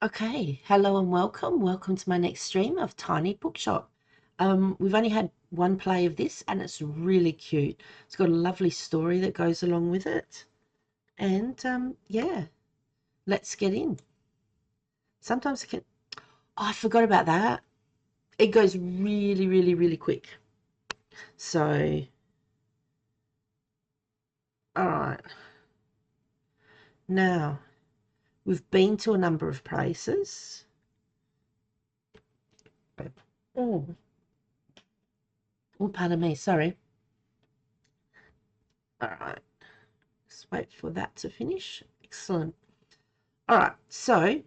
Okay, hello and welcome. Welcome to my next stream of Tiny Bookshop. We've only had one play of this and it's really cute. It's got a lovely story that goes along with it. And yeah, let's get in. Sometimes it can... Oh, I forgot about that. It goes really, really, really quick. So, all right. Now, we've been to a number of places. Oh, oh, pardon me, sorry. All right, just wait for that to finish. Excellent. All right, so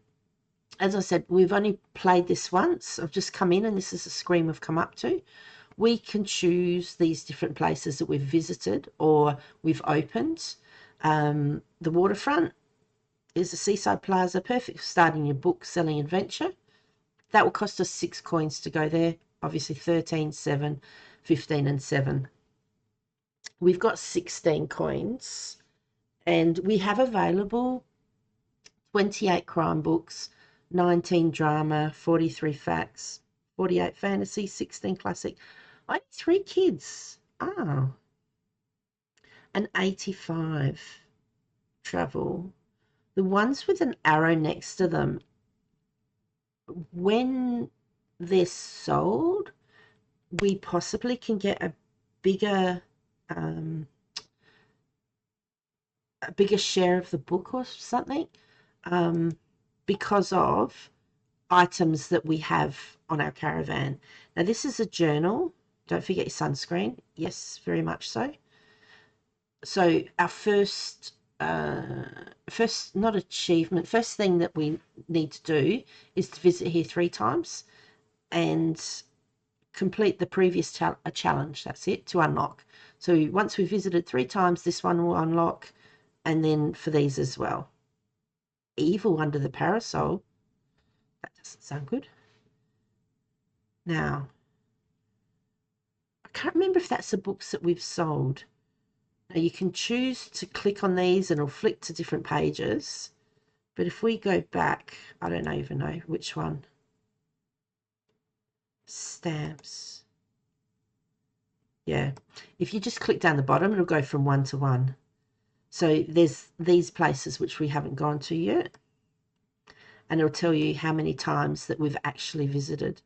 as I said, we've only played this once. I've just come in and this is the screen we've come up to. We can choose these different places that we've visited or we've opened. The waterfront is a seaside plaza, perfect for starting your book selling adventure. That will cost us 6 coins to go there. Obviously 13, 7, 15 and 7. We've got 16 coins and we have available 28 crime books, 19 drama, 43 facts, 48 fantasy, 16 classic. Only 3 kids. Ah, and 85 travel. The ones with an arrow next to them, when they're sold, we possibly can get bigger um, a bigger share of the book or something, um, because of items that we have on our caravan. Now, this is a journal. Don't forget your sunscreen. Yes, very much so. So our first not achievement, first thing that we need to do is to visit here 3 times and complete the previous a challenge. That's it, to unlock. So once we've visited 3 times, this one will unlock, and then for these as well. Evil under the parasol. That doesn't sound good. Now, I can't remember if that's the books that we've sold. Now you can choose to click on these and it'll flick to different pages. But if we go back, I don't even know which one. Stamps. Yeah. If you just click down the bottom, it'll go from 1 to 1. So there's these places which we haven't gone to yet. And it'll tell you how many times that we've actually visited.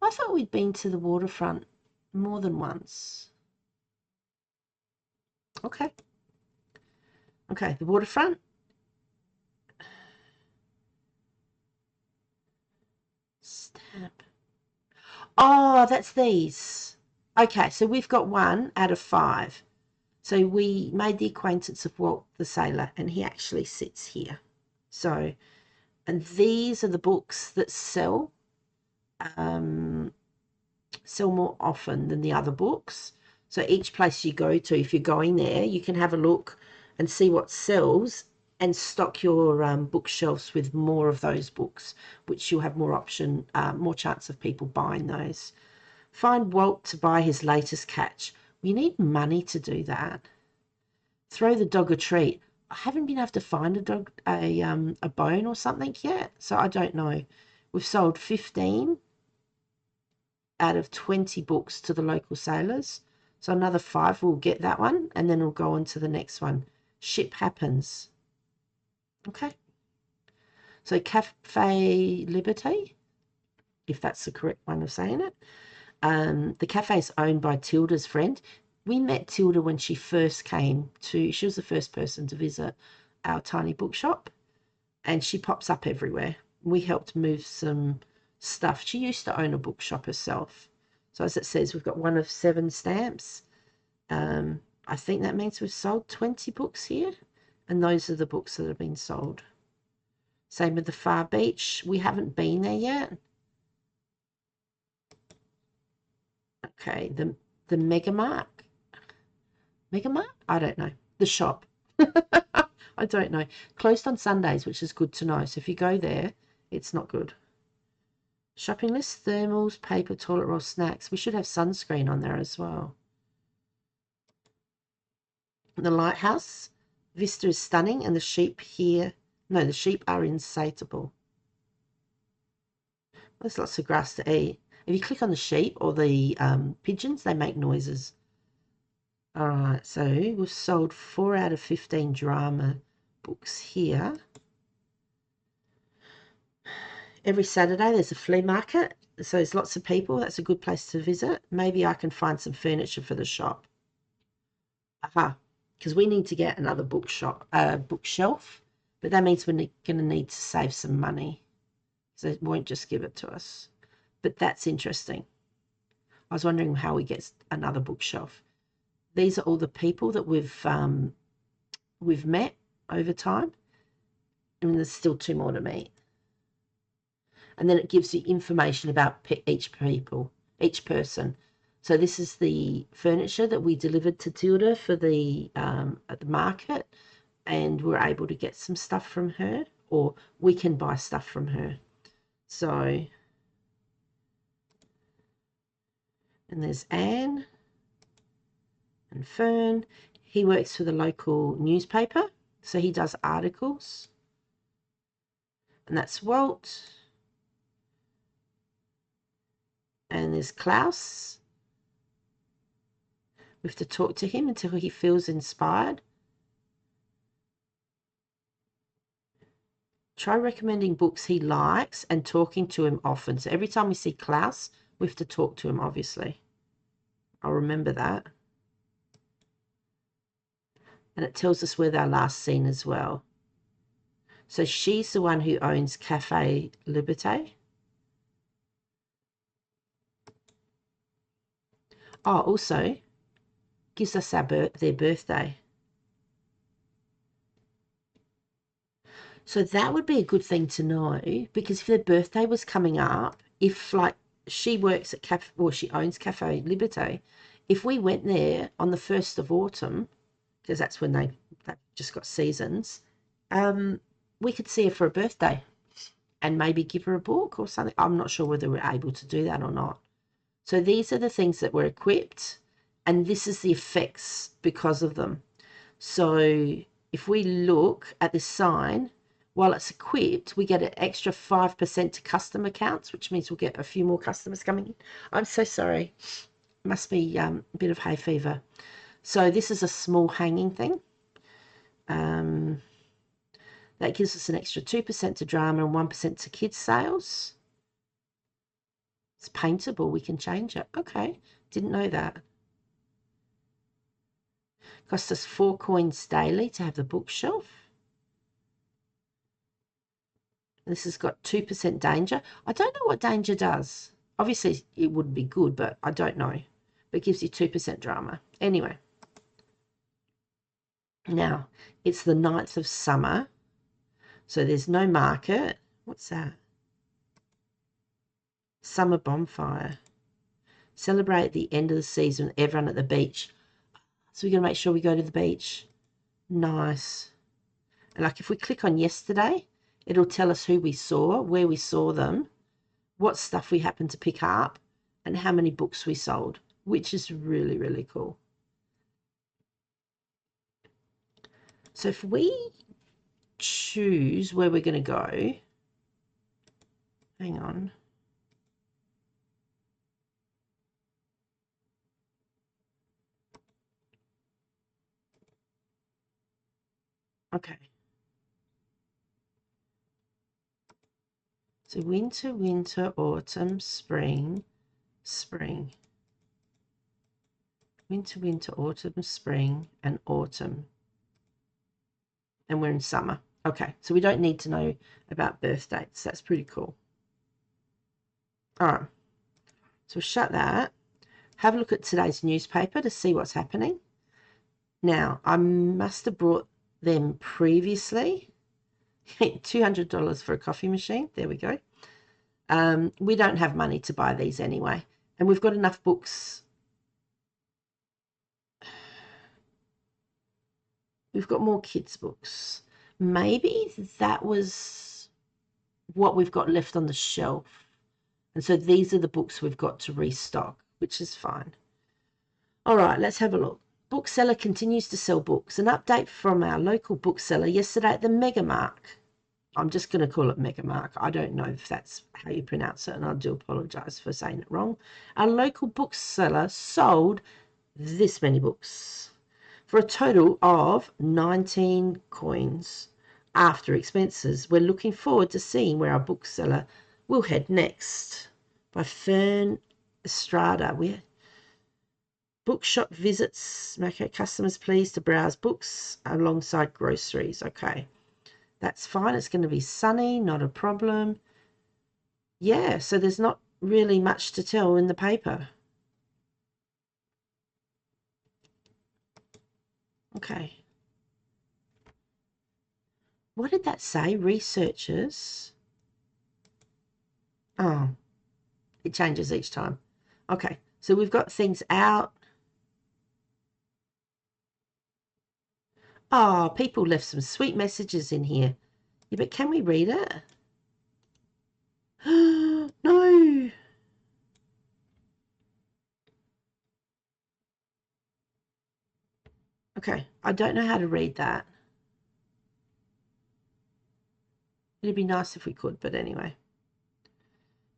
I thought we'd been to the waterfront more than once. Okay. Okay, the waterfront. Stamp. Oh, that's these. Okay, so we've got 1 out of 5. So we made the acquaintance of Walt the Sailor, and he actually sits here. So, and these are the books that sell more often than the other books. So each place you go to, if you're going there, you can have a look and see what sells and stock your bookshelves with more of those books, which you'll have more chance of people buying those. Find Walt to buy his latest catch. We need money to do that. Throw the dog a treat. I haven't been able to find a bone or something yet, so I don't know. We've sold 15 out of 20 books to the local sailors. So another 5 will get that one, and then we'll go on to the next one. Ship happens. Okay. So Cafe Liberty, if that's the correct one of saying it. The cafe is owned by Tilda's friend. We met Tilda when she first came she was the first person to visit our tiny bookshop, and she pops up everywhere. We helped move some stuff. She used to own a bookshop herself. So as it says, we've got 1 of 7 stamps. I think that means we've sold 20 books here, and those are the books that have been sold. Same with the Far Beach. We haven't been there yet. Okay, the Megamart. Megamart? I don't know. The shop. I don't know. Closed on Sundays, which is good to know. So if you go there, it's not good. Shopping list, thermals, paper, toilet roll, snacks. We should have sunscreen on there as well. The lighthouse. Vista is stunning, and the sheep here. No, the sheep are insatiable. There's lots of grass to eat. If you click on the sheep or the pigeons, they make noises. All right, so we've sold 4 out of 15 drama books here. Every Saturday there's a flea market, so there's lots of people. That's a good place to visit. Maybe I can find some furniture for the shop. Aha, because we need to get another bookshelf, but that means we're going to need to save some money, so it won't just give it to us. But that's interesting. I was wondering how we get another bookshelf. These are all the people that we've met over time, and there's still 2 more to meet. And then it gives you information about each person. So this is the furniture that we delivered to Tilda for the at the market, and we're able to get some stuff from her, or we can buy stuff from her. So, and there's Anne and Fern. He works for the local newspaper, so he does articles. And that's Walt. And there's Klaus. We have to talk to him until he feels inspired. Try recommending books he likes and talking to him often. So every time we see Klaus, we have to talk to him, obviously. I'll remember that. And it tells us where they're last seen as well. So she's the one who owns Cafe Liberté. Oh, also gives us their birthday. So that would be a good thing to know, because if their birthday was coming up, if like she works at she owns Cafe Liberté, if we went there on the 1st of autumn, because that's when they've just got seasons, we could see her for a birthday and maybe give her a book or something. I'm not sure whether we're able to do that or not. So these are the things that were equipped, and this is the effects because of them. So if we look at this sign, while it's equipped, we get an extra 5% to customer counts, which means we'll get a few more customers coming in. I'm so sorry. Must be a bit of hay fever. So this is a small hanging thing. That gives us an extra 2% to drama and 1% to kids sales. It's paintable. We can change it. Okay. Didn't know that. Cost us 4 coins daily to have the bookshelf. This has got 2% danger. I don't know what danger does. Obviously, it would be good, but I don't know. But it gives you 2% drama. Anyway. Now, it's the 9th of summer. So there's no market. What's that? Summer bonfire. Celebrate the end of the season with everyone at the beach. So we're going to make sure we go to the beach. Nice. And like if we click on yesterday, it'll tell us who we saw, where we saw them, what stuff we happened to pick up, and how many books we sold, which is really, really cool. So if we choose where we're going to go, hang on. Okay. So winter, winter, autumn, spring, spring. Winter, winter, autumn, spring, and autumn. And we're in summer. Okay, so we don't need to know about birth dates. That's pretty cool. All right, so we'll shut that. Have a look at today's newspaper to see what's happening. Now, I must have brought them previously. $200 for a coffee machine. There we go. We don't have money to buy these anyway. And we've got enough books. We've got more kids' books. Maybe that was what we've got left on the shelf. And so these are the books we've got to restock, which is fine. All right, let's have a look. Bookseller continues to sell books. An update from our local bookseller yesterday at the Mega Mark. I'm just going to call it Megamark. I don't know if that's how you pronounce it, and I do apologise for saying it wrong. Our local bookseller sold this many books for a total of 19 coins after expenses. We're looking forward to seeing where our bookseller will head next. By Fern Estrada. Bookshop visits. Okay, customers pleased to browse books alongside groceries. Okay, that's fine. It's going to be sunny, not a problem. Yeah, so there's not really much to tell in the paper. Okay. What did that say? Researchers. Oh, it changes each time. Okay, so we've got things out. Oh, people left some sweet messages in here. Yeah, but can we read it? No. Okay, I don't know how to read that. It'd be nice if we could, but anyway.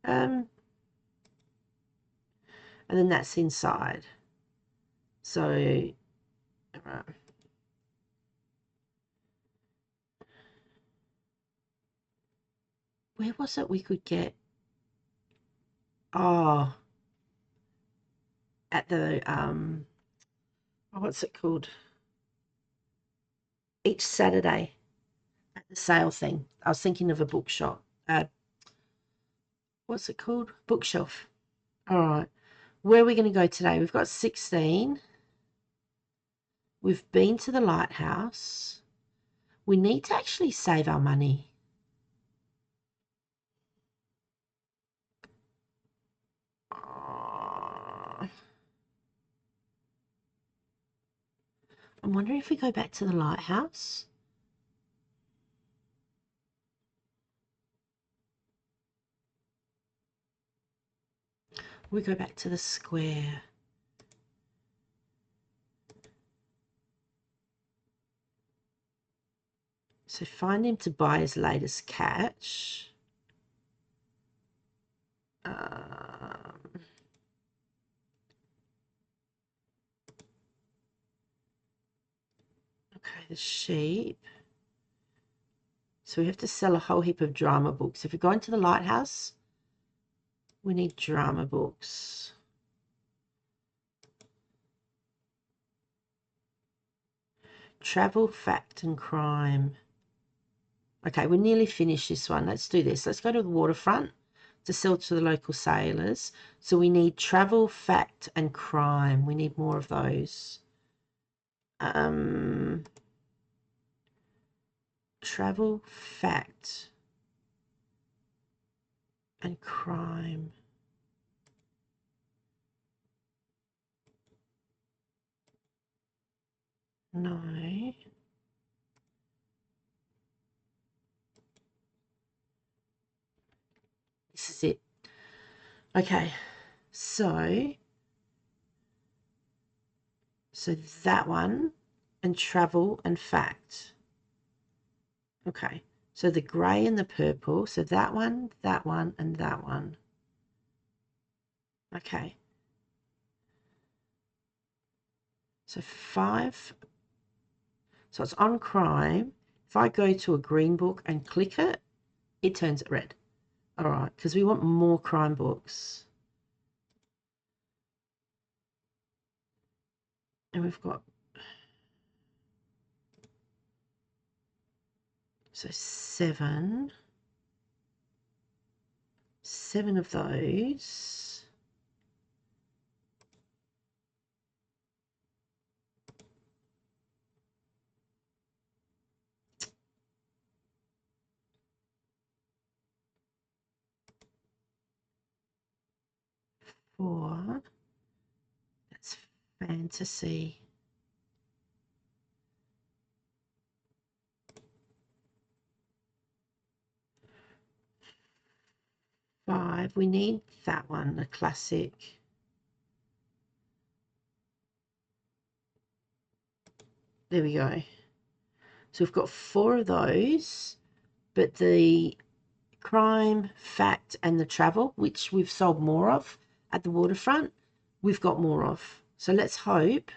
And then that's inside. So, where was it we could get? Oh, at the what's it called? Each Saturday at the sale thing. I was thinking of a bookshop. What's it called? Bookshelf. All right. Where are we going to go today? We've got 16. We've been to the lighthouse. We need to actually save our money. I'm wondering if we go back to the lighthouse. We go back to the square. So find him to buy his latest catch. Okay, the sheep. So we have to sell a whole heap of drama books. If we're going to the lighthouse, we need drama books. Travel, fact, and crime. Okay, we're nearly finished this one. Let's do this. Let's go to the waterfront to sell to the local sailors. So we need travel, fact, and crime. We need more of those. Travel, fact, and crime. No. This is it. Okay, so that one and travel and fact. Okay, so the grey and the purple. So that one, and that one. Okay. So 5. So it's on crime. If I go to a green book and click it, it turns it red. All right, because we want more crime books. And we've got, so 7. 7 of those. Four. That's fantasy. Five. We need that one, the classic. There we go. So we've got 4 of those, but the crime, fact, and the travel, which we've sold more of at the waterfront, we've got more of. So let's hope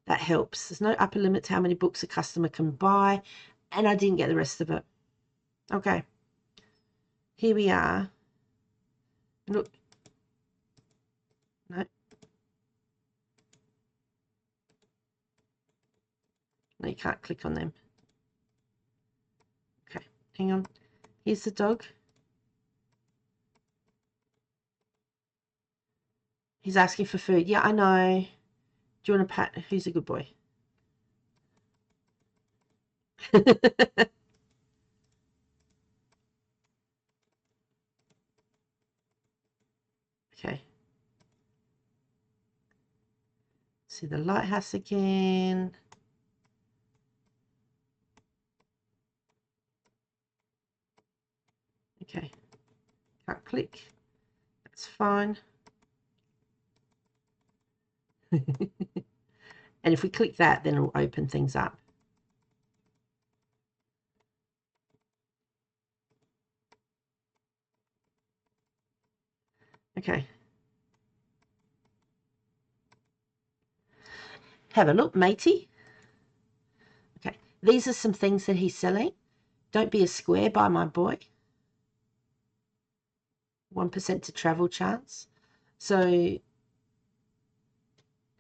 that helps. There's no upper limit to how many books a customer can buy, and I didn't get the rest of it. Okay, here we are. Look, no, no, you can't click on them. Okay, hang on. Here's the dog. He's asking for food. Yeah, I know. Do you want a pat? Who's a good boy? Okay. See the lighthouse again. Okay. Can't click. That's fine. And if we click that, then it'll open things up. Okay. Have a look, matey. Okay. These are some things that he's selling. Don't be a square by my boy. 1% to travel chance. So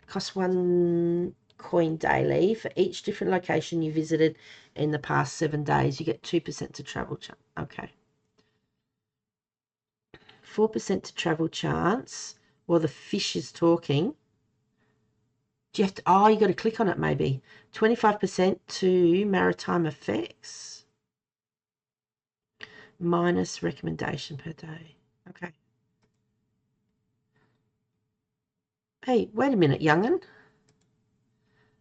costs 1 coin daily for each different location you visited in the past 7 days. You get 2% to travel chance. Okay. 4% to travel chance while the fish is talking. Do you have to, oh, you got to click on it maybe. 25% to maritime effects. Minus recommendation per day. Okay. Hey, wait a minute, young'un.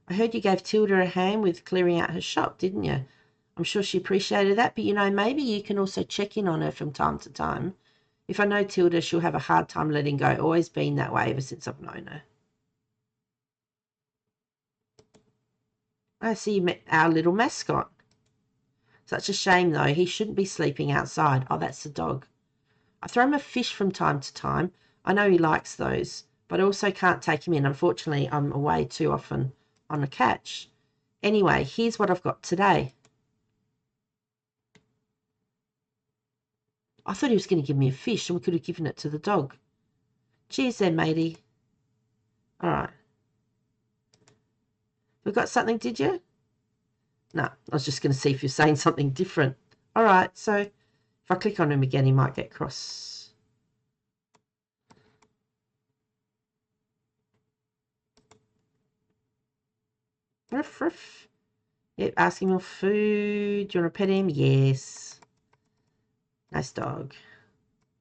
I heard you gave Tilda a hand with clearing out her shop, didn't you? I'm sure she appreciated that, but maybe you can also check in on her from time to time. If I know Tilda, she'll have a hard time letting go. Always been that way ever since I've known her. I see you met our little mascot. Such a shame, though. He shouldn't be sleeping outside. Oh, that's the dog. I throw him a fish from time to time. I know he likes those, but I also can't take him in. Unfortunately, I'm away too often on a catch. Anyway, here's what I've got today. I thought he was going to give me a fish and we could have given it to the dog. Cheers there, matey. All right. We got something, did you? No, I was just going to see if you're saying something different. All right, so if I click on him again, he might get cross. Ruff, ruff. Yep, asking for food. Do you want to pet him? Yes. Nice dog.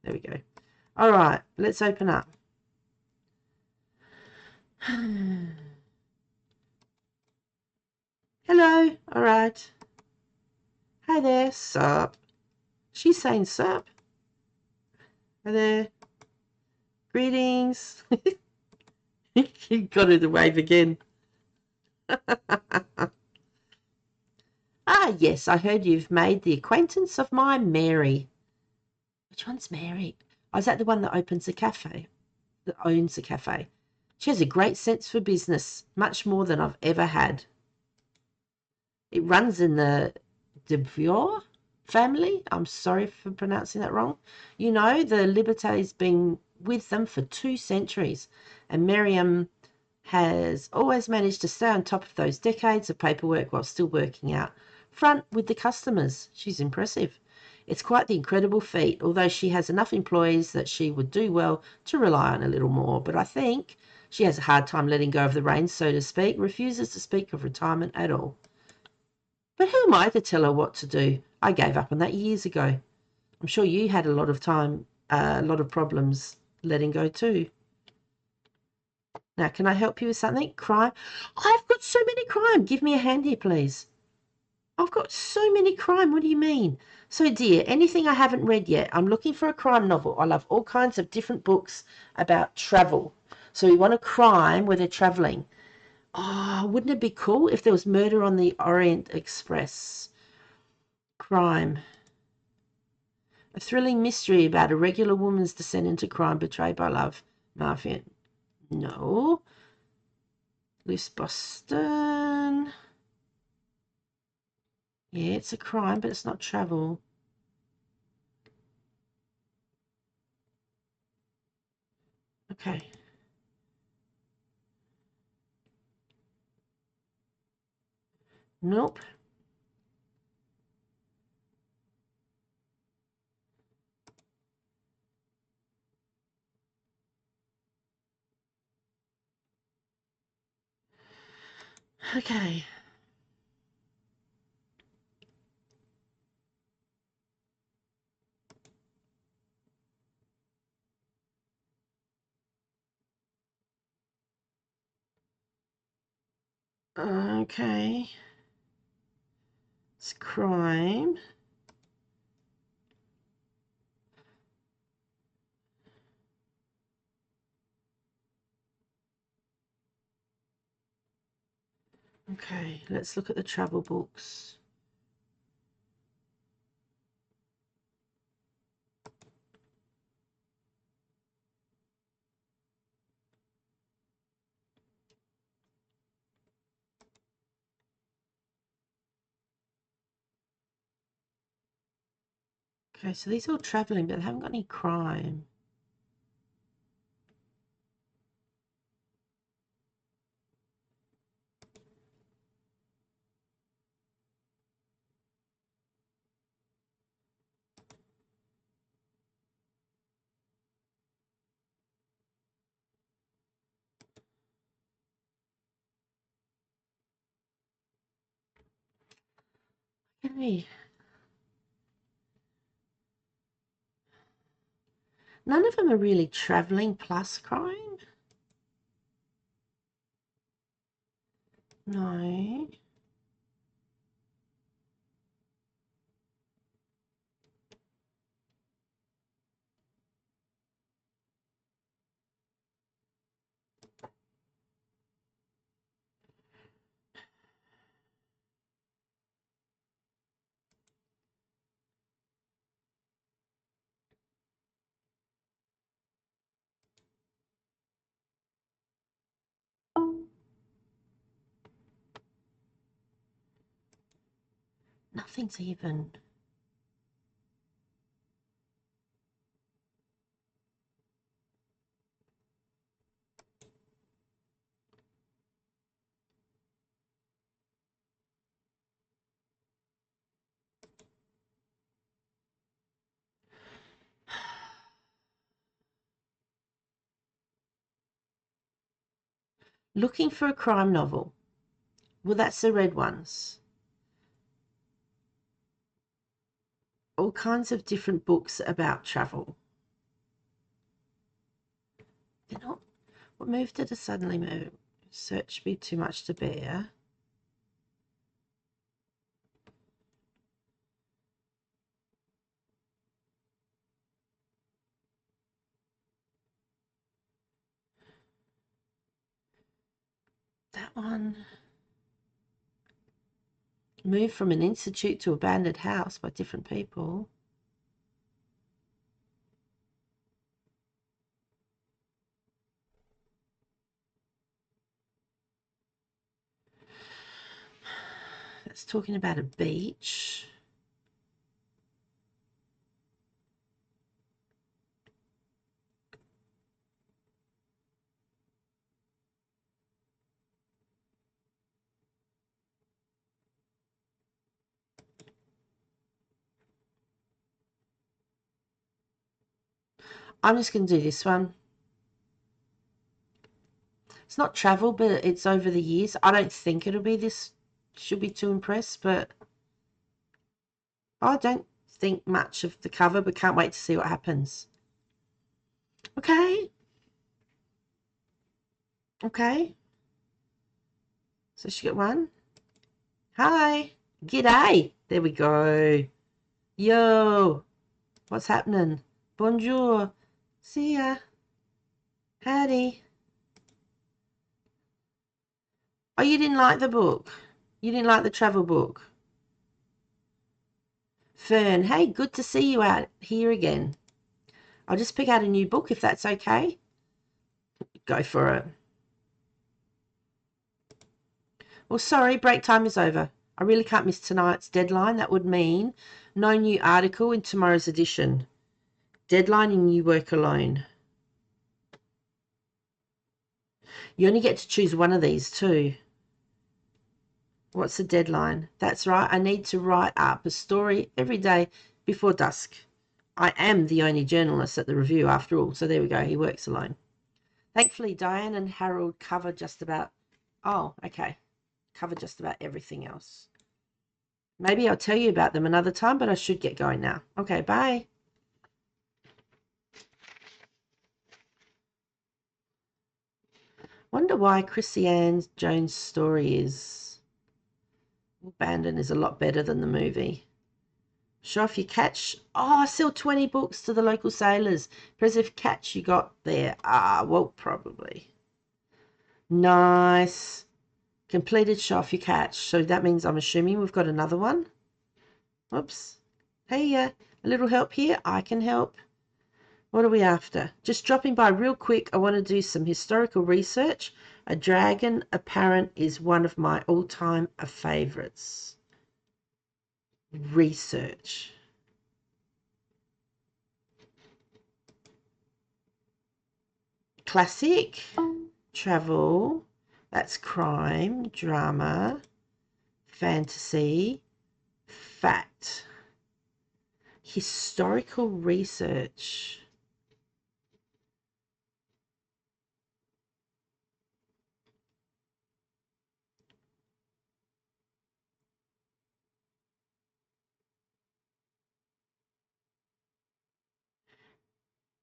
There we go. All right, let's open up. Hello. All right. Hi there. Sup. She's saying sup. Hi there. Greetings. You got her to wave again. Ah, yes, I heard you've made the acquaintance of my Mary. Which one's Mary? Oh, is that the one that opens the cafe? That owns the cafe? She has a great sense for business, much more than I've ever had. It runs in the DeVore family. I'm sorry for pronouncing that wrong. The Liberté's been with them for 2 centuries, and Miriam has always managed to stay on top of those decades of paperwork while still working out front with the customers. She's impressive. It's quite the incredible feat, although she has enough employees that she would do well to rely on a little more. But I think she has a hard time letting go of the reins, so to speak, refuses to speak of retirement at all. But who am I to tell her what to do? I gave up on that years ago. I'm sure you had a lot of problems letting go too. Now, can I help you with something? Crime? I've got so many crime. Give me a hand here, please. I've got so many crime. What do you mean? So, dear, anything I haven't read yet, I'm looking for a crime novel. I love all kinds of different books about travel. So we want a crime where they're traveling. Oh, wouldn't it be cool if there was Murder on the Orient Express? Crime. A thrilling mystery about a regular woman's descent into crime betrayed by love. Mafia. No. Loose Boston. Yeah, it's a crime, but it's not travel. Okay. Nope. Okay. Okay. It's crime. Okay, let's look at the travel books. Okay, so these are all traveling, but they haven't got any crime. Okay. None of them are really traveling plus crime. No. Nothing's even. Looking for a crime novel. Well, that's the red ones. All kinds of different books about travel. They're not. What move did it suddenly move? Search be too much to bear. That one. Move from an institute to abandoned house by different people. That's talking about a beach. I'm just going to do this one. It's not travel, but it's over the years. I don't think it'll be this. Should be too impressed, but I don't think much of the cover, but can't wait to see what happens. Okay. Okay. So she got one. Hi. G'day. There we go. Yo. What's happening? Bonjour. See ya. Howdy. Oh, you didn't like the book? You didn't like the travel book? Fern, hey, good to see you out here again. I'll just pick out a new book if that's okay. Go for it. Well, sorry, break time is over. I really can't miss tonight's deadline. That would mean no new article in tomorrow's edition. Deadline and you work alone. You only get to choose one of these too. What's the deadline? That's right, I need to write up a story every day before dusk. I am the only journalist at the review after all, so there we go, he works alone. Thankfully, Diane and Harold cover just about, cover just about everything else. Maybe I'll tell you about them another time, but I should get going now. Okay, bye. Wonder why Chrissy Ann Jones' story is abandoned is a lot better than the movie. Show off your catch. Oh, I sell 20 books to the local sailors. Impressive catch you got there. Well, probably. Nice. Completed show off your catch. So that means I'm assuming we've got another one. Whoops. Hey, a little help here. I can help. What are we after? Just dropping by real quick. I want to do some historical research. A Dragon Apparent is one of my all-time favorites. Research. Classic, travel, that's crime, drama, fantasy, fact, historical research.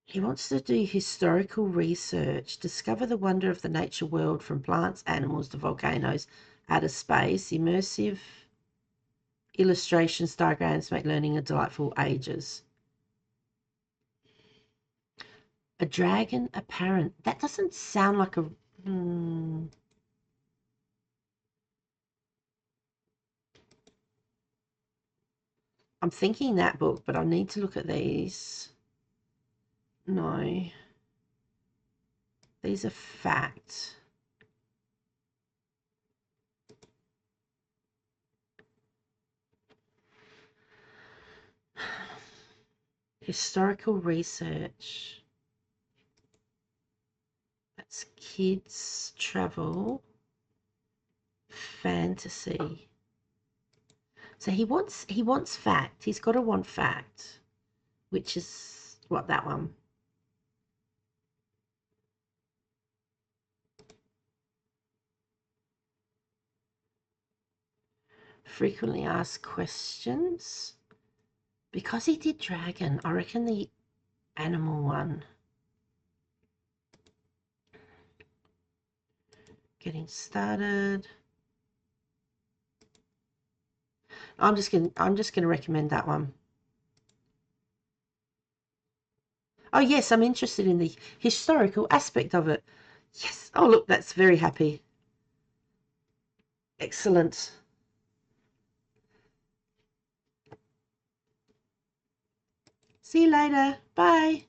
He wants to do historical research, discover the wonder of the nature world from plants, animals to volcanoes, outer space, immersive illustrations, diagrams make learning a delightful ages. A dragon apparent. That doesn't sound like a... I'm thinking that book, but I need to look at these. No. These are fact. Historical research. That's kids, travel, fantasy. So he wants fact. He's got to want fact, which is what, that one. Frequently asked questions. Because he did dragon, I reckon the animal one. Getting started. I'm just gonna recommend that one. Oh yes, I'm interested in the historical aspect of it. Yes. Oh look, that's very happy. Excellent. See you later. Bye.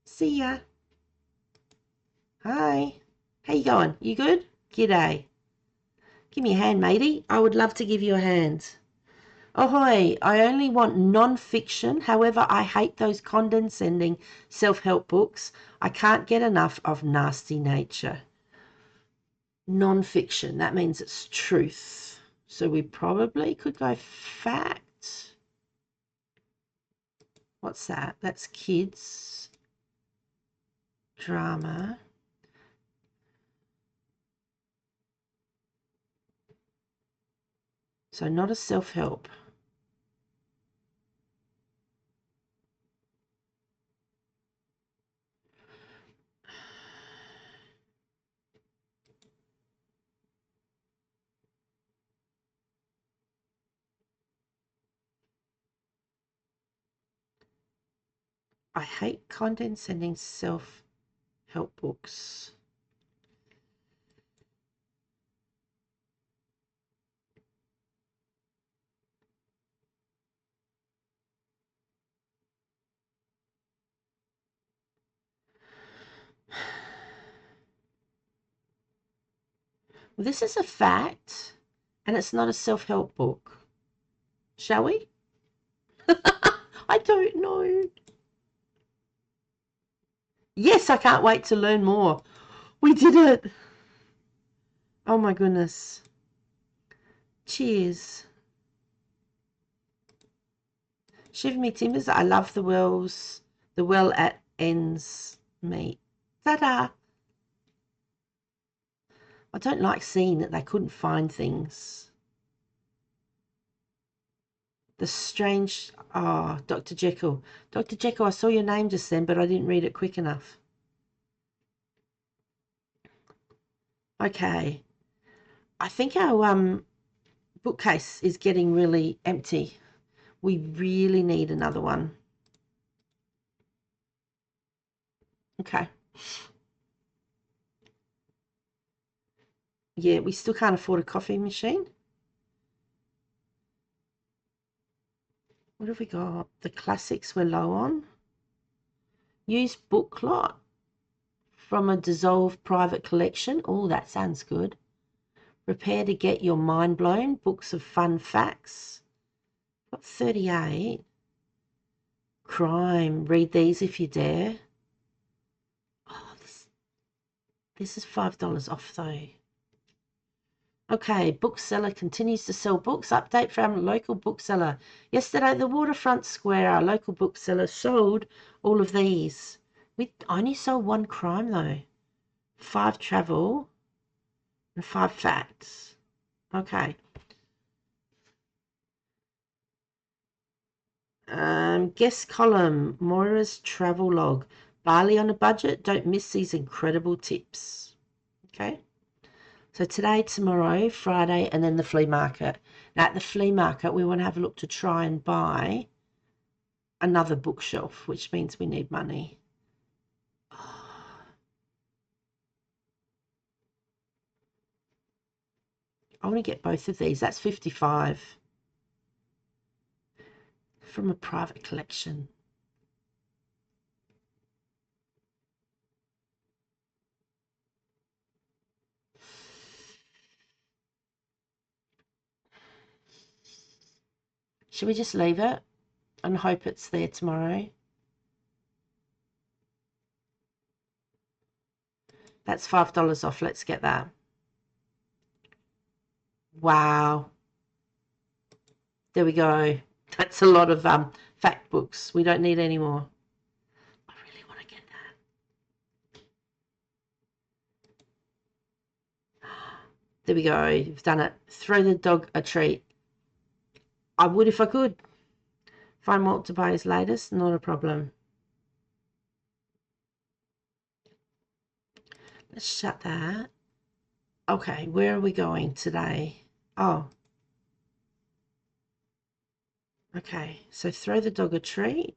See ya. Hi. How you going? You good? G'day. Give me a hand, matey. I would love to give you a hand. Ahoy, I only want non-fiction. However, I hate those condescending self-help books. I can't get enough of nasty nature. Non-fiction, that means it's truth. So we probably could go fact. What's that? That's kids. Drama. So not a self-help. I hate condescending self-help books. Well, this is a fact, and it's not a self-help book. Shall we? I don't know. Yes, I can't wait to learn more. We did it. Oh my goodness. Cheers. Shiver me timbers. I love the wells. The well at ends meet. Ta-da. I don't like seeing that they couldn't find things. The strange, oh, Dr. Jekyll. Dr. Jekyll, I saw your name just then, but I didn't read it quick enough. Okay. I think our bookcase is getting really empty. We really need another one. Okay. Yeah, we still can't afford a coffee machine. What have we got? The classics we're low on. Use booklot from a dissolved private collection. Oh, that sounds good. Prepare to get your mind blown. Books of fun facts. Got 38. Crime. Read these if you dare. Oh, this is $5 off though. Okay, bookseller continues to sell books. Update from local bookseller. Yesterday, the Waterfront Square, our local bookseller, sold all of these. We only sold one crime though. 5 travel and 5 facts. Okay. Guest column, Moira's travel log. Bali on a budget. Don't miss these incredible tips. Okay. So today, tomorrow, Friday, and then the flea market. Now at the flea market, we want to have a look to try and buy another bookshelf, which means we need money. I want to get both of these. That's 55 from a private collection. Should we just leave it and hope it's there tomorrow? That's $5 off. Let's get that. Wow. There we go. That's a lot of fact books. We don't need any more. I really want to get that. There we go. You've done it. Throw the dog a treat. I would if I could. Find Walt to buy his latest. Not a problem. Let's shut that. Okay, where are we going today? Oh. Okay, so throw the dog a treat.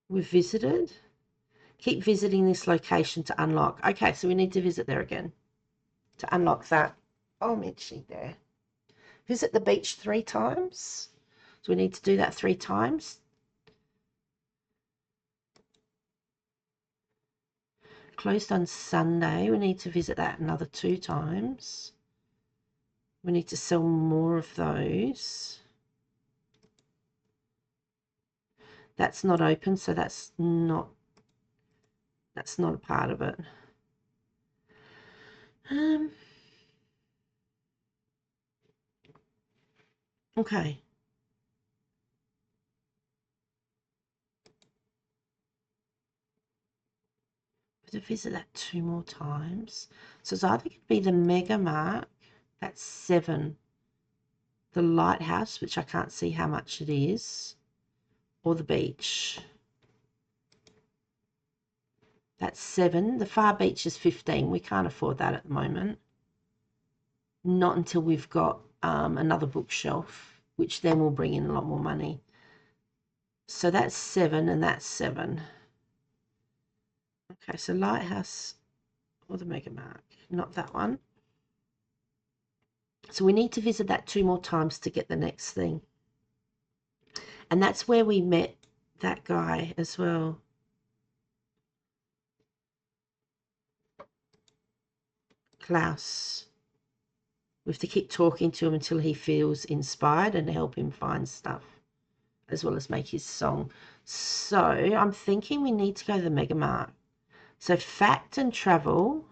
We've visited. Keep visiting this location to unlock. Okay, so we need to visit there again to unlock that. Oh, Mitchie there. Visit the beach 3 times. So we need to do that 3 times. Closed on Sunday. We need to visit that another 2 times. We need to sell more of those. That's not open, so that's not a part of it. Okay. To visit that 2 more times. So it's either going to be the Mega Mark, that's 7. The lighthouse, which I can't see how much it is, or the beach. That's 7. The far beach is 15. We can't afford that at the moment. Not until we've got another bookshelf, which then will bring in a lot more money. So that's 7 and that's 7. Okay, so lighthouse or the Mega Mark, not that one. So we need to visit that 2 more times to get the next thing. And that's where we met that guy as well. Klaus. We have to keep talking to him until he feels inspired and help him find stuff, as well as make his song. So I'm thinking we need to go to the Mega Mart. So fact and travel.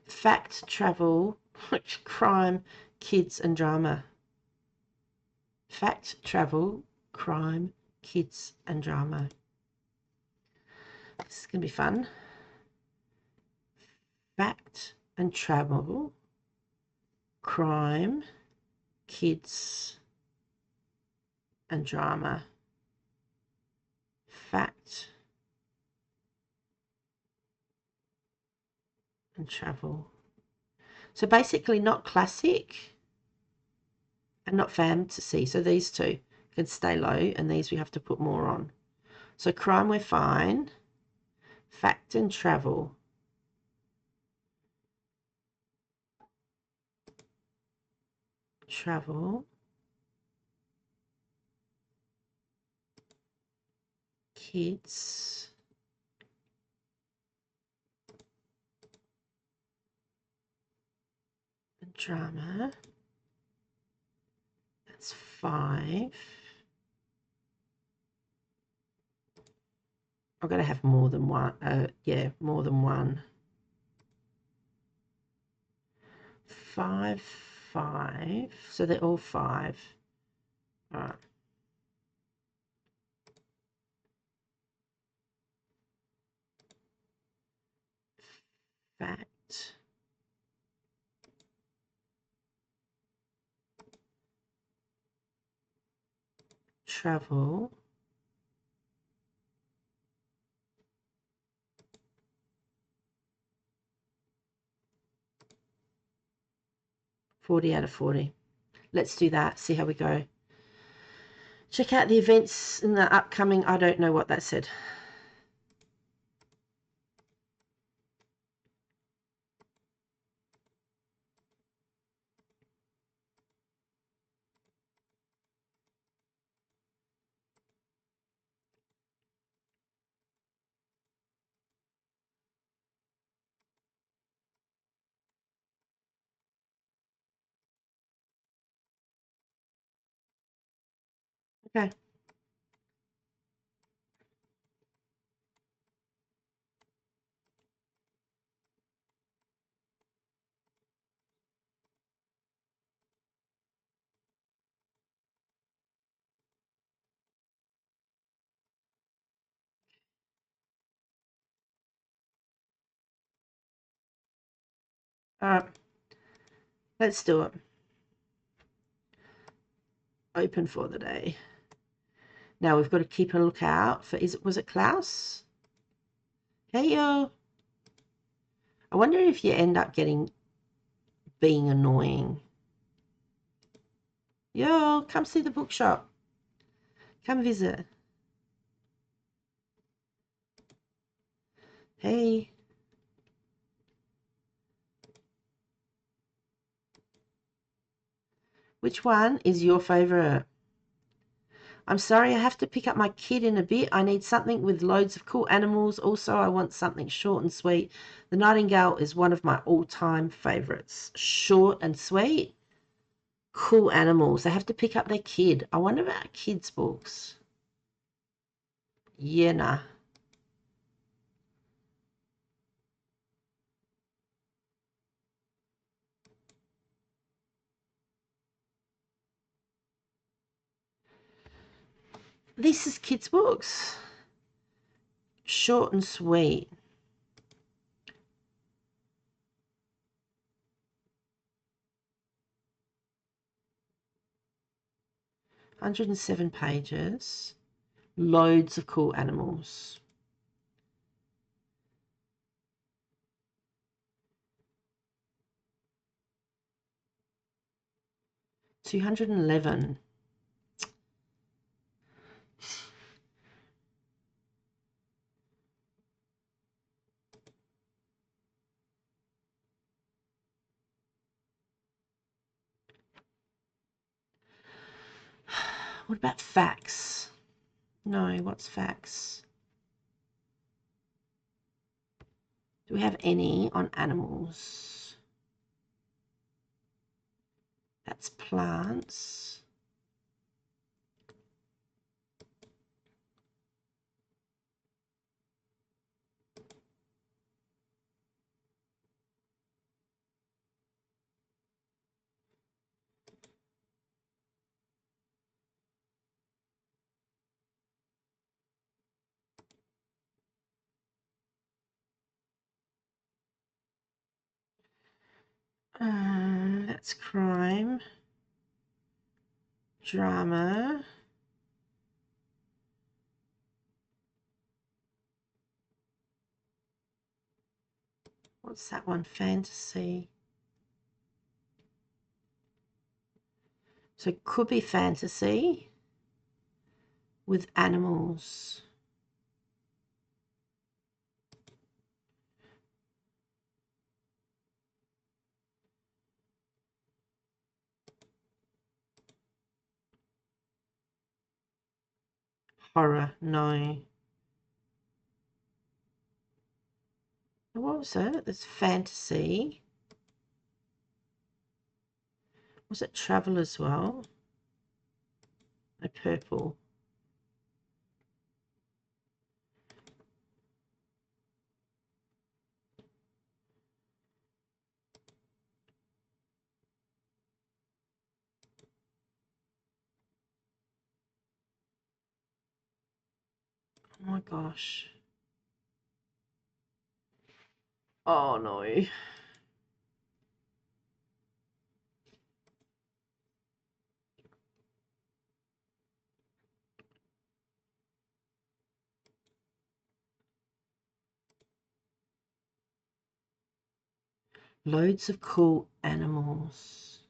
Fact, travel, crime, kids and drama. Fact, travel, crime, kids and drama. This is going to be fun. Fact and travel, crime, kids and drama. Fact and travel. So basically not classic and not fantasy. So these two can stay low and these we have to put more on. So crime we're fine. Fact and travel. Travel. Kids. And drama. That's 5. I've got to have more than one. Yeah, more than one. 5, 5. So they're all 5. All right. Fact. Travel. Out of 40. Let's do that. See how we go. Check out the events in the upcoming. I don't know what that said. Okay. All right. Let's do it. Open for the day. Now we've got to keep a lookout for, was it Klaus? Hey, yo. I wonder if you end up being annoying. Yo, come see the bookshop. Come visit. Hey. Which one is your favorite? I'm sorry, I have to pick up my kid in a bit. I need something with loads of cool animals. Also, I want something short and sweet. The Nightingale is one of my all-time favorites. Short and sweet, cool animals. They have to pick up their kid. I wonder about kids' books. Yeah, nah. This is kids' books. Short and sweet. $107 pages. Loads of cool animals. $211. What about facts? No, what's facts? Do we have any on animals? That's plants. That's crime, drama, what's that one? Fantasy. So it could be fantasy with animals. Horror, no. What was it? There's fantasy. Was it travel as well? No, purple. Oh my gosh. Oh no. Loads of cool animals.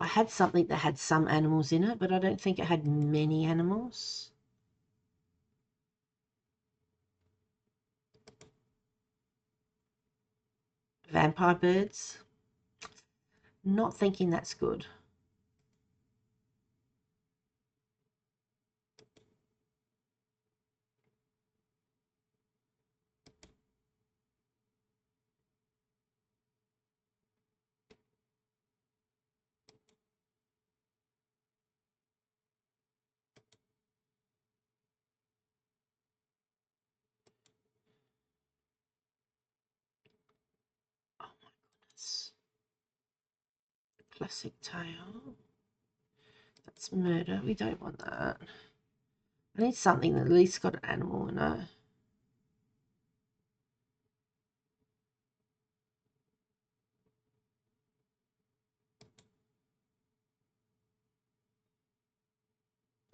I had something that had some animals in it, but I don't think it had many animals. Vampire birds. Not thinking that's good. Oh my goodness. Classic tale. That's murder. We don't want that. I need something that at least got an animal in it.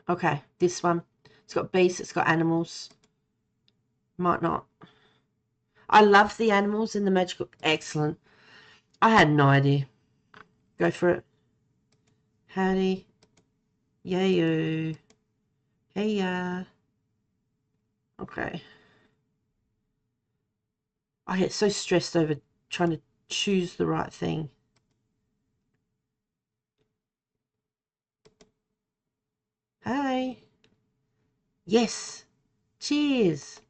Okay, this one. It's got beasts, it's got animals. Might not. I love the animals in the magical. Excellent. I had no idea. Go for it. Howdy. Yayo. Hey ya. Okay. I get so stressed over trying to choose the right thing. Hey. Yes. Cheers.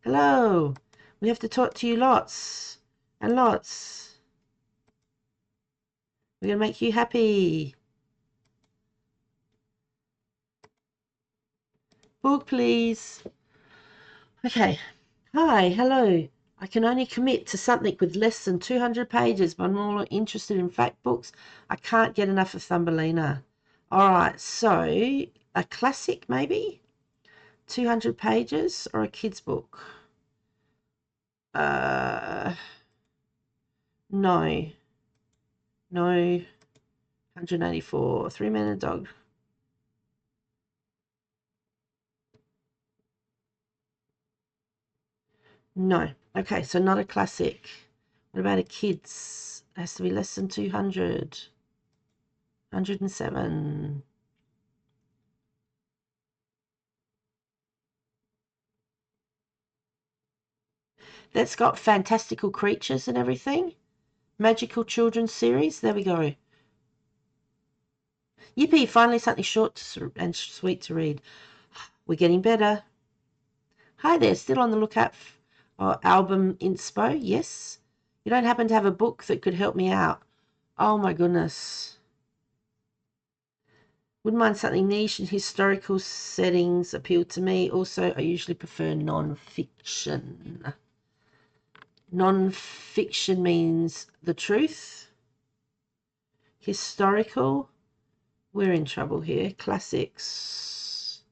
Hello. We have to talk to you lots and lots. We're going to make you happy. Book, please. Okay. Hi. Hello. I can only commit to something with less than 200 pages, but I'm more interested in fact books. I can't get enough of Thumbelina. All right. So a classic, maybe? 200 pages or a kid's book? No. No. 184. Three Men and a Dog. No. Okay, so not a classic. What about a kid's? It has to be less than 200. 107. That's got fantastical creatures and everything. Magical children's series. There we go. Yippee, finally something short and sweet to read. We're getting better. Hi there, still on the lookout for album inspo? Yes. You don't happen to have a book that could help me out? Oh my goodness. Wouldn't mind something niche and historical settings appeal to me. Also, I usually prefer non-fiction. Non-fiction means the truth. Historical, we're in trouble here. Classics.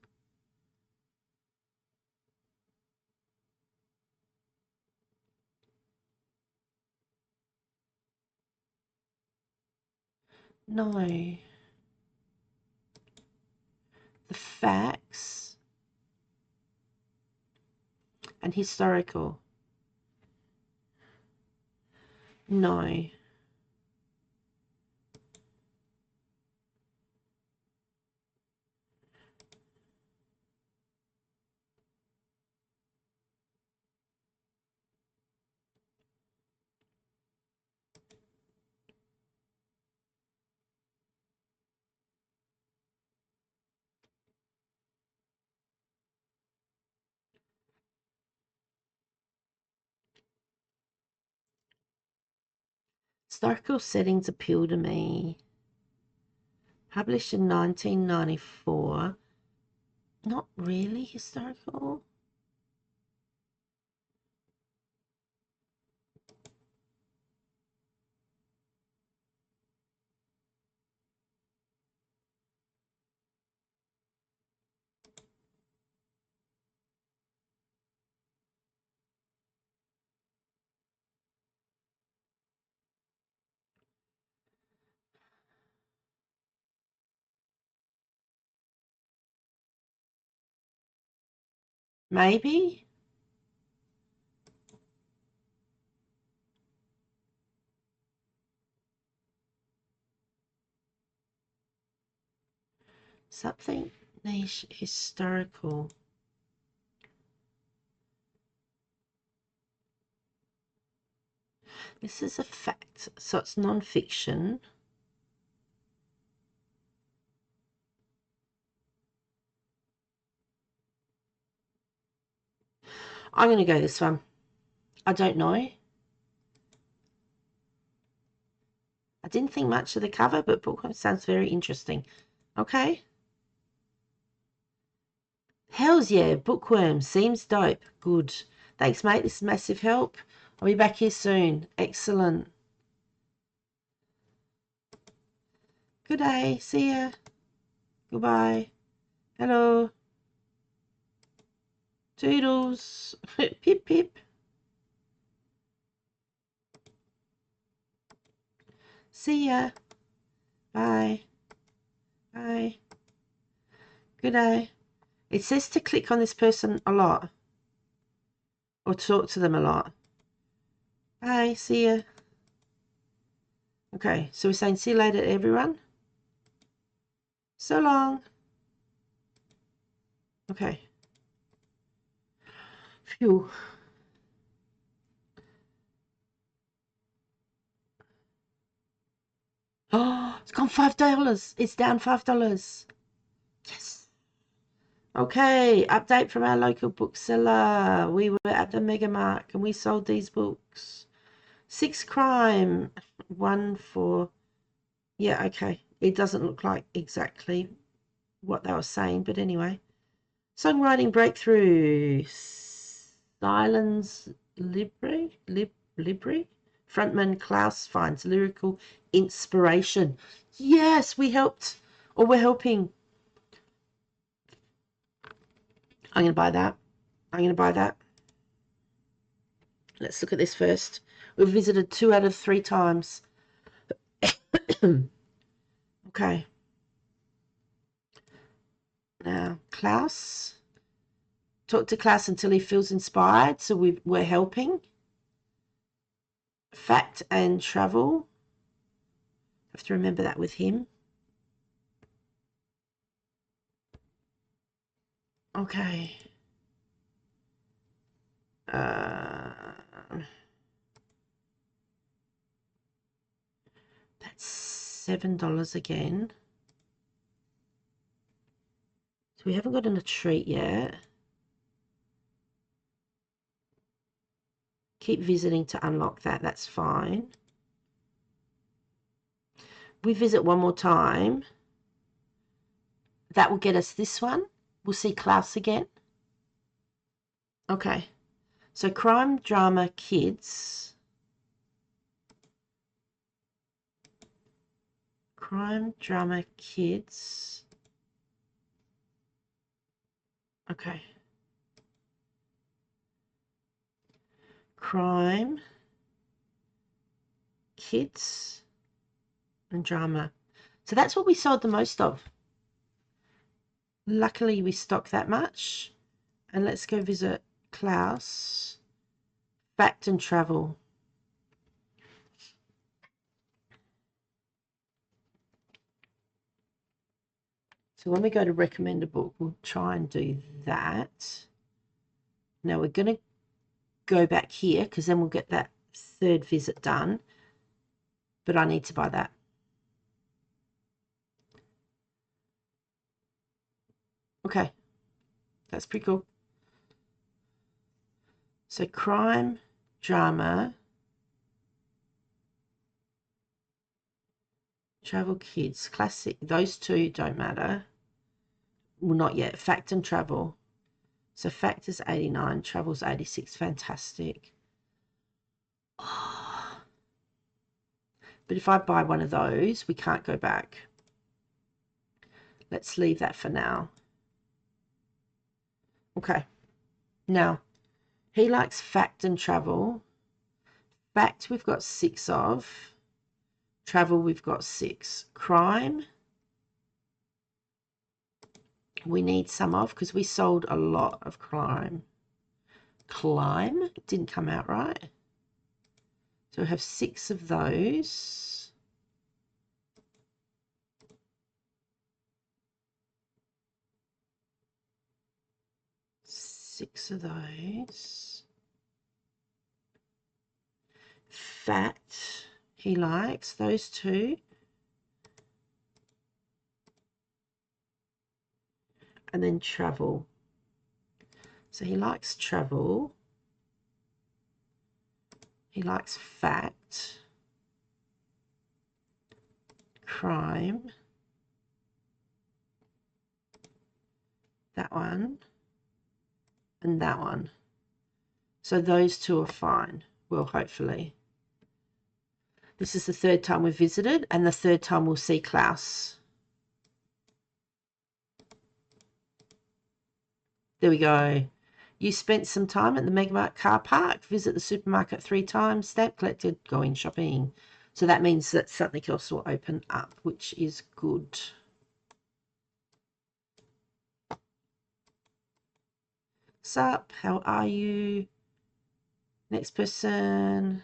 No. The facts and historical. No. Historical settings appeal to me. Published in 1994. Not really historical. Maybe. Something niche historical. This is a fact, so it's non-fiction. I'm going to go this one. I don't know. I didn't think much of the cover, but bookworm sounds very interesting. Okay. Hells yeah, bookworm. Seems dope. Good. Thanks, mate. This is massive help. I'll be back here soon. Excellent. Good day. See ya. Goodbye. Hello. Toodles. Pip pip. See ya. Bye. Bye. Good day. It says to click on this person a lot. Or talk to them a lot. Bye. See ya. Okay, so we're saying see you later, everyone. So long. Okay. Phew. Oh, it's gone $5. It's down $5. Yes. Okay, update from our local bookseller. We were at the Mega Mart and we sold these books. 6 crime, 1 for... Yeah, okay. It doesn't look like exactly what they were saying, but anyway. Songwriting breakthrough. Silence Libri? Frontman Klaus finds lyrical inspiration. Yes, we helped, or we're helping. I'm going to buy that. I'm going to buy that. Let's look at this first. We've visited 2 out of 3 times. Okay. Now, Klaus. Talk to Klaus until he feels inspired. So we're helping. Fact and travel. Have to remember that with him. Okay. $7 again. So we haven't gotten a treat yet. Keep visiting to unlock that. That's fine. We visit one more time. That will get us this one. We'll see Klaus again. Okay. So crime, drama, kids. Crime, drama, kids. Okay. Crime, kids, and drama. So that's what we sold the most of. Luckily, we stocked that much. And let's go visit Klaus. Fact and travel. So when we go to recommend a book, we'll try and do that. Now we're going to go back here because then we'll get that third visit done. But I need to buy that. Okay. That's pretty cool. So crime, drama, travel, kids, classic. Those two don't matter. Well, not yet. Fact and travel. So fact is 89, travel's 86. Fantastic. Oh. But if I buy one of those, we can't go back. Let's leave that for now. Okay. Now, he likes fact and travel. Fact we've got 6 of. Travel we've got 6. Crime we need some of because we sold a lot of crime. Climb didn't come out right. So we have 6 of those. Six of those. Fact, he likes those 2. And then travel. So he likes travel. He likes fact. Crime. That one. And that one. So those 2 are fine. Well, hopefully. This is the 3rd time we've visited, and the 3rd time we'll see Klaus. There we go. You spent some time at the Megamart car park, visit the supermarket 3 times, stamp collected, going shopping. So that means that something else will open up, which is good. Sup, how are you? Next person.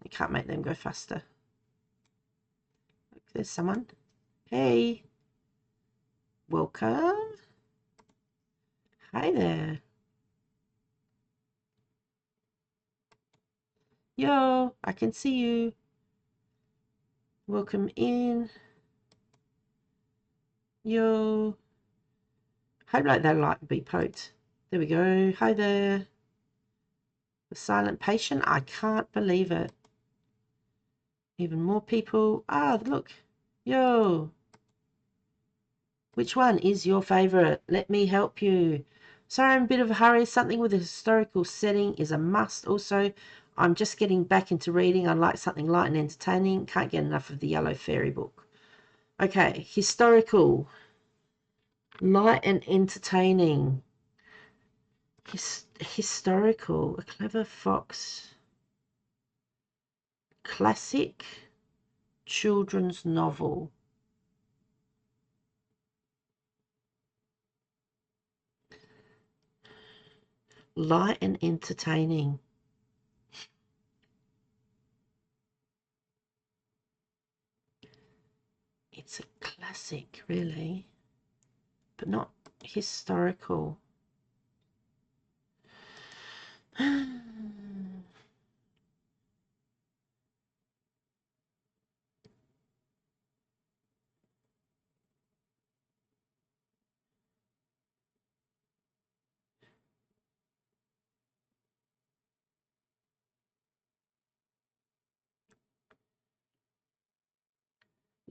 I can't make them go faster. There's someone. Hey. Welcome. Hi there. Yo, I can see you. Welcome in. Yo. Hope like they like to be poked. There we go. Hi there. The silent patient. I can't believe it. Even more people. Ah, look. Yo. Which one is your favorite? Let me help you. Sorry, I'm a bit of a hurry. Something with a historical setting is a must. Also, I'm just getting back into reading. I like something light and entertaining. Can't get enough of the Yellow Fairy book. Okay, historical. Light and entertaining. Historical. A clever fox. Classic children's novel. Light and entertaining. It's a classic, really, but not historical.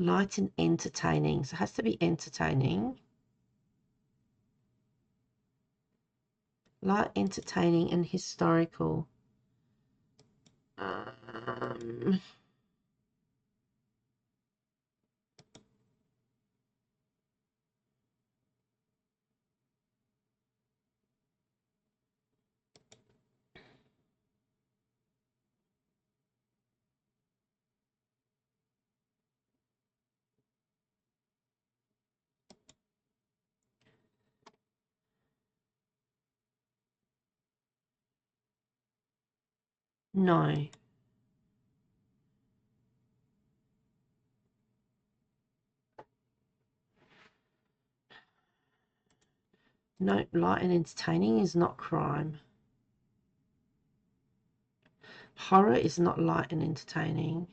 Light and entertaining. So it has to be entertaining. Light, entertaining, and historical. No. No, light and entertaining is not crime. Horror is not light and entertaining.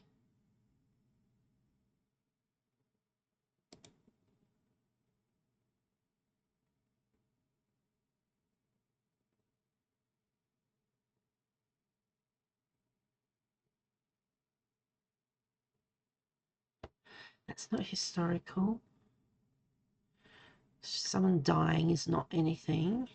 That's not historical. Someone dying is not anything.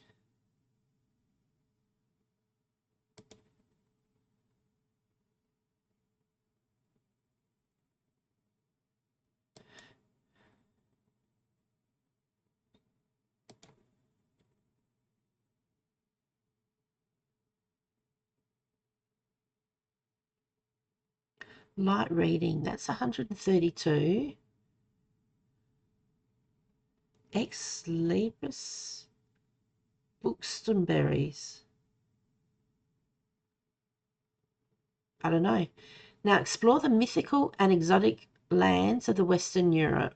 Light reading, that's 132. Ex libris Buxtonberries. I don't know. Now explore the mythical and exotic lands of the Western Europe.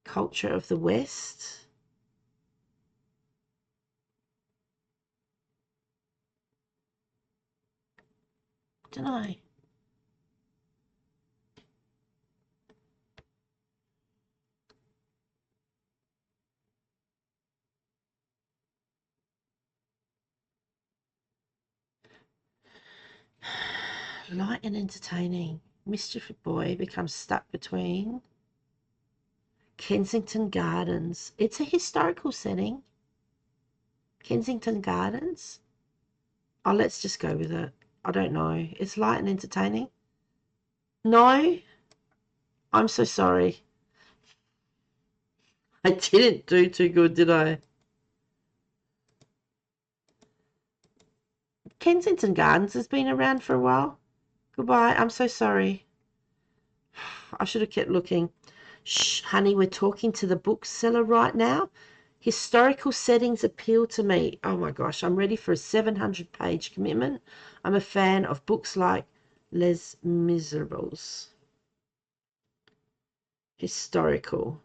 Culture of the West. Don't know. Light and entertaining. Mischief boy becomes stuck between Kensington Gardens. It's a historical setting. Kensington Gardens. Oh, let's just go with it. I don't know. It's light and entertaining. No, I'm so sorry. I didn't do too good, did I? Kensington Gardens has been around for a while. Goodbye. I'm so sorry. I should have kept looking. Shh, honey, we're talking to the bookseller right now. Historical settings appeal to me. Oh my gosh, I'm ready for a 700-page commitment. I'm a fan of books like Les Miserables. Historical.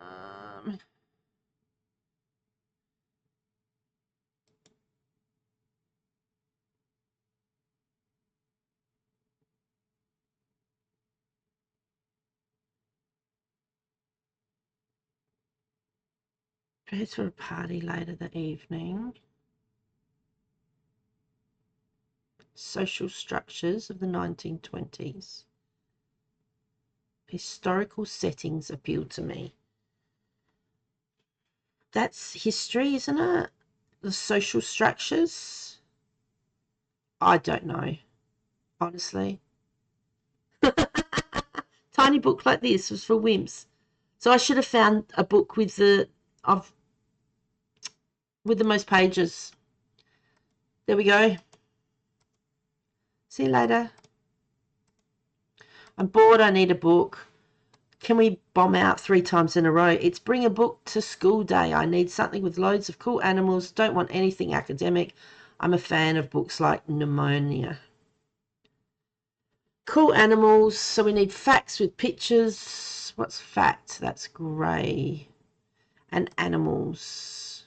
Um, Prepared for a party later that evening. Social structures of the 1920s. Historical settings appeal to me. That's history, isn't it? The social structures. I don't know, honestly. Tiny book like this was for wimps. So I should have found a book with the of with the most pages. There we go. See you later. I'm bored. I need a book. Can we bomb out 3 times in a row? It's bring a book to school day. I need something with loads of cool animals. Don't want anything academic. I'm a fan of books like Pneumonia. Cool animals. So we need facts with pictures. What's fact? That's grey. And animals.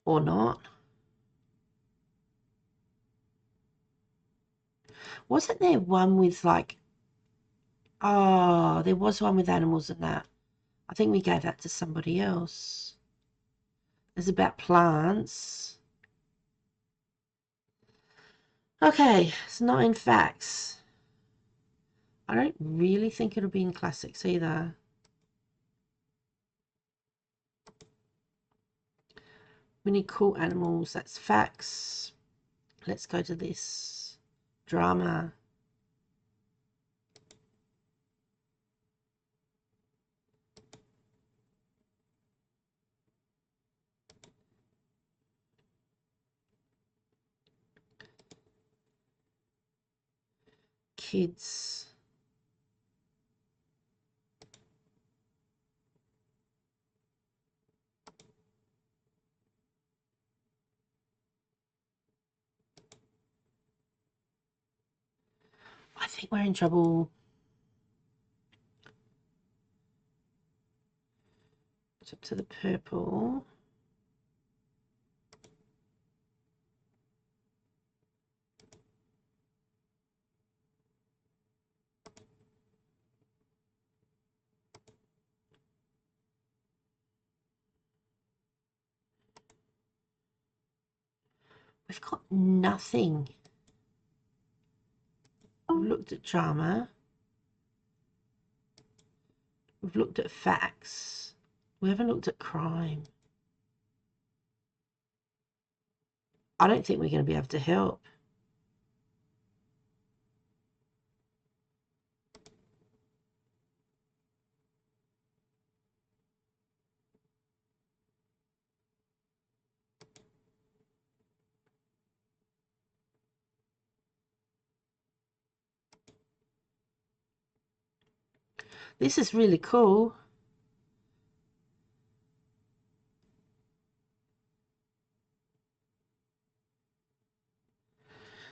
Or not. Wasn't there one with like, oh, there was one with animals and that. I think we gave that to somebody else. It's about plants. Okay, it's not in facts. I don't really think it'll be in classics either. We need cool animals. That's facts. Let's go to this. Drama. Kids. I think we're in trouble. It's up to the purple. We've got nothing. We've looked at drama. We've looked at facts. We haven't looked at crime. I don't think we're going to be able to help. This is really cool.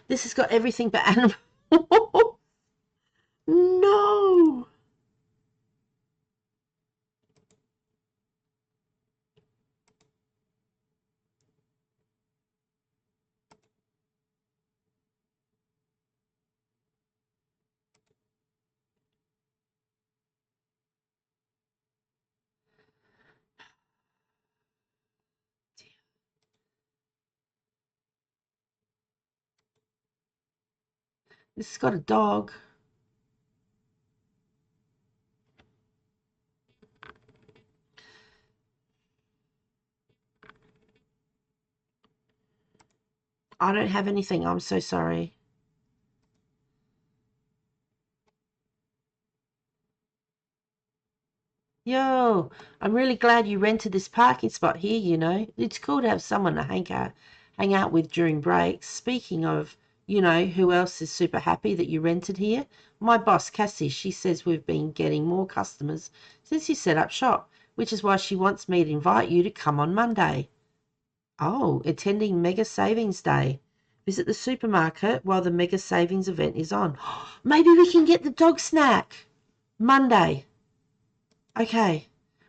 This has got everything but animals. No. This has got a dog. I don't have anything. I'm so sorry. Yo, I'm really glad you rented this parking spot here, you know. It's cool to have someone to hang out with during breaks. Speaking of, you know, who else is super happy that you rented here? My boss, Cassie, she says we've been getting more customers since you set up shop, which is why she wants me to invite you to come on Monday. Oh, attending Mega Savings Day. Visit the supermarket while the Mega Savings event is on. Maybe we can get the dog snack. Monday. Okay.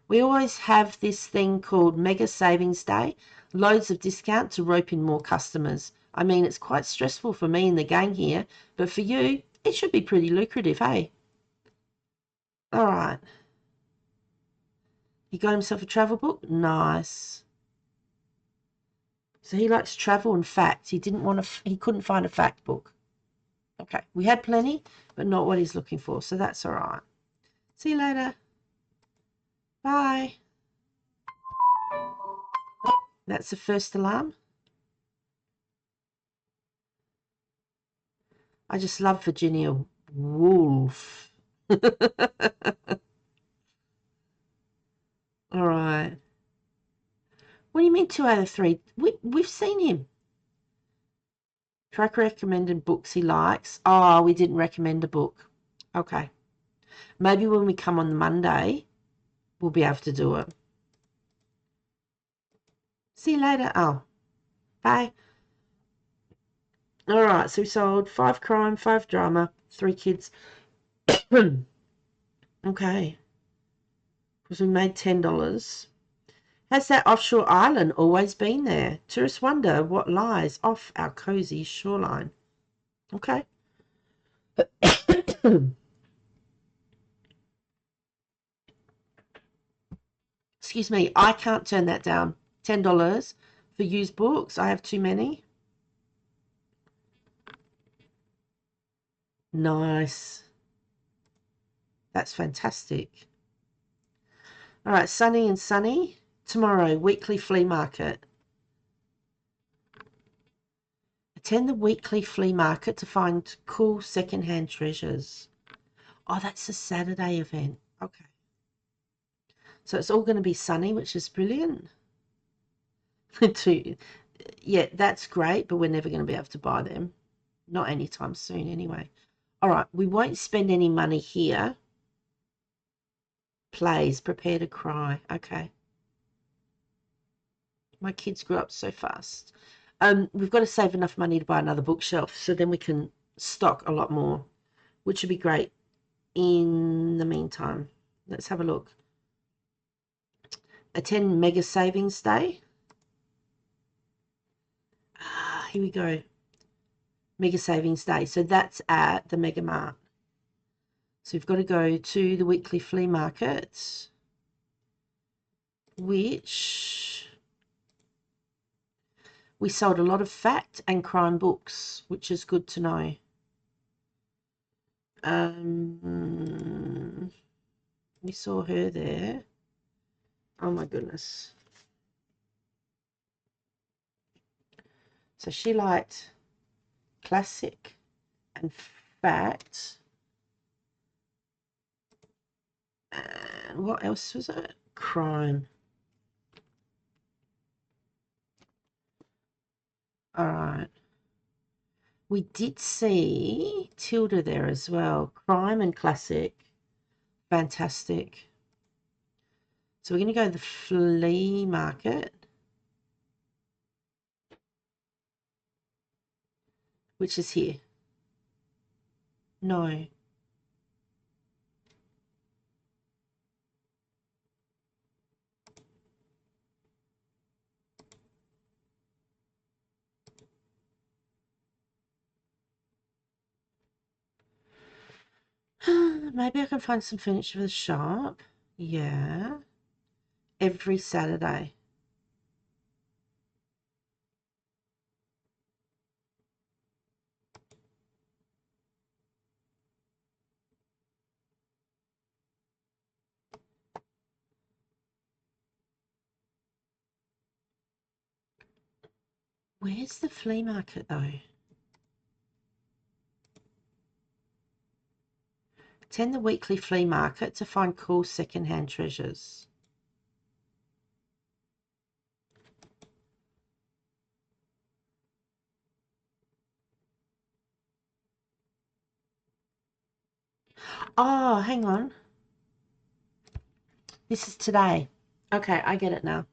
We always have this thing called Mega Savings Day. Loads of discount to rope in more customers. I mean, it's quite stressful for me and the gang here, but for you, it should be pretty lucrative, hey? All right. He got himself a travel book? Nice. So he likes travel and facts. He couldn't find a fact book. Okay, we had plenty, but not what he's looking for, so that's all right. See you later. Bye. That's the first alarm. I just love Virginia Woolf. All right. What do you mean 2 out of 3? We've seen him. Track recommended books he likes. Oh, we didn't recommend a book. Okay. Maybe when we come on the Monday, we'll be able to do it. See you later. Oh, bye. All right, so we sold 5 crime, 5 drama, 3 kids. Okay. Because we made $10. Has that offshore island always been there? Tourists wonder what lies off our cozy shoreline. Okay. Excuse me, I can't turn that down. $10 for used books. I have too many. Nice. That's fantastic. All right, Sunny and Sunny. Tomorrow, weekly flea market. Attend the weekly flea market to find cool secondhand treasures. Oh, that's a Saturday event. Okay. So it's all going to be sunny, which is brilliant. Yeah, that's great, but we're never going to be able to buy them. Not anytime soon, anyway. All right, we won't spend any money here. Plays, prepare to cry. Okay. My kids grew up so fast. We've got to save enough money to buy another bookshelf, so then we can stock a lot more, which would be great. In the meantime, let's have a look. Attend Mega Savings Day. Here we go. Mega Savings Day. So that's at the Mega Mart. So we've got to go to the weekly flea market, which we sold a lot of fact and crime books, which is good to know. We saw her there. Oh my goodness. So she liked classic and fact. And what else was it? Crime. All right. We did see Tilda there as well. Crime and classic. Fantastic. So we're going to go to the flea market, which is here. No. Maybe I can find some furniture for the shop. Yeah. Every Saturday. Where's the flea market though? Attend the weekly flea market to find cool secondhand treasures. Oh, hang on. This is today. Okay, I get it now.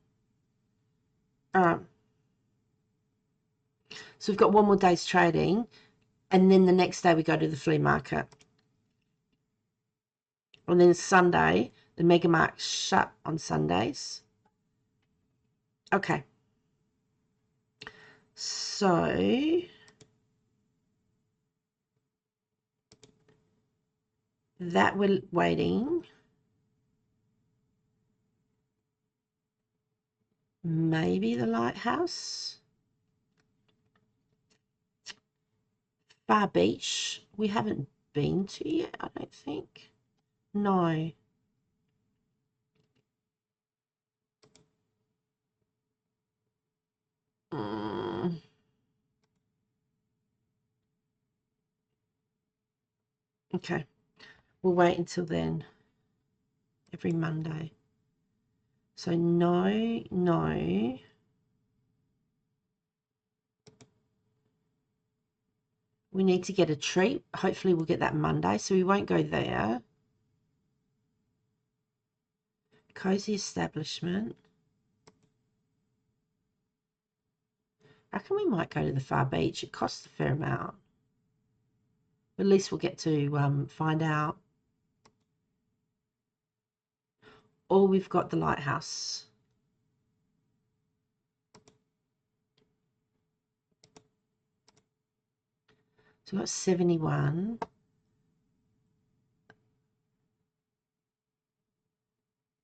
So we've got one more day's trading, and then the next day we go to the flea market. And then Sunday, the Mega Mart's shut on Sundays. Okay. So that we're waiting. Maybe the lighthouse. Bar Beach, we haven't been to yet, I don't think. No. Okay. We'll wait until then. Every Monday. So no. We need to get a treat. Hopefully we'll get that Monday, so we won't go there. cozy establishment. I reckon we might go to the far beach. It costs a fair amount. At least we'll get to find out. Or we've got the lighthouse. So we've got 71.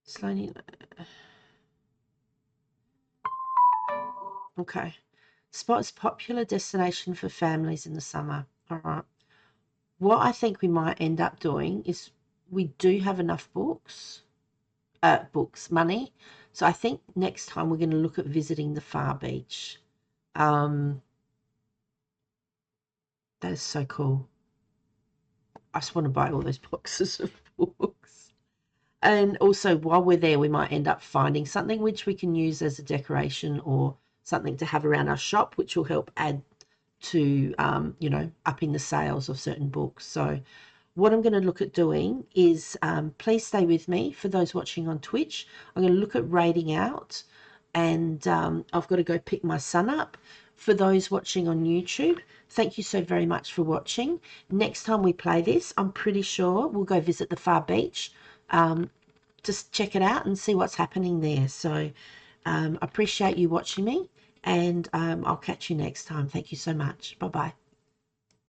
Slowly. Okay. Spot's popular destination for families in the summer. All right. What I think we might end up doing is we do have enough money. So I think next time we're going to look at visiting the far beach. That is so cool. I just want to buy all those boxes of books. And also, while we're there, we might end up finding something which we can use as a decoration or something to have around our shop, which will help add to, upping the sales of certain books. So what I'm going to look at doing is, please stay with me for those watching on Twitch. I'm going to look at rating out, and I've got to go pick my son up. For those watching on YouTube, thank you so very much for watching. Next time we play this, I'm pretty sure we'll go visit the far beach, just check it out and see what's happening there. So appreciate you watching me, and I'll catch you next time. Thank you so much. Bye-bye.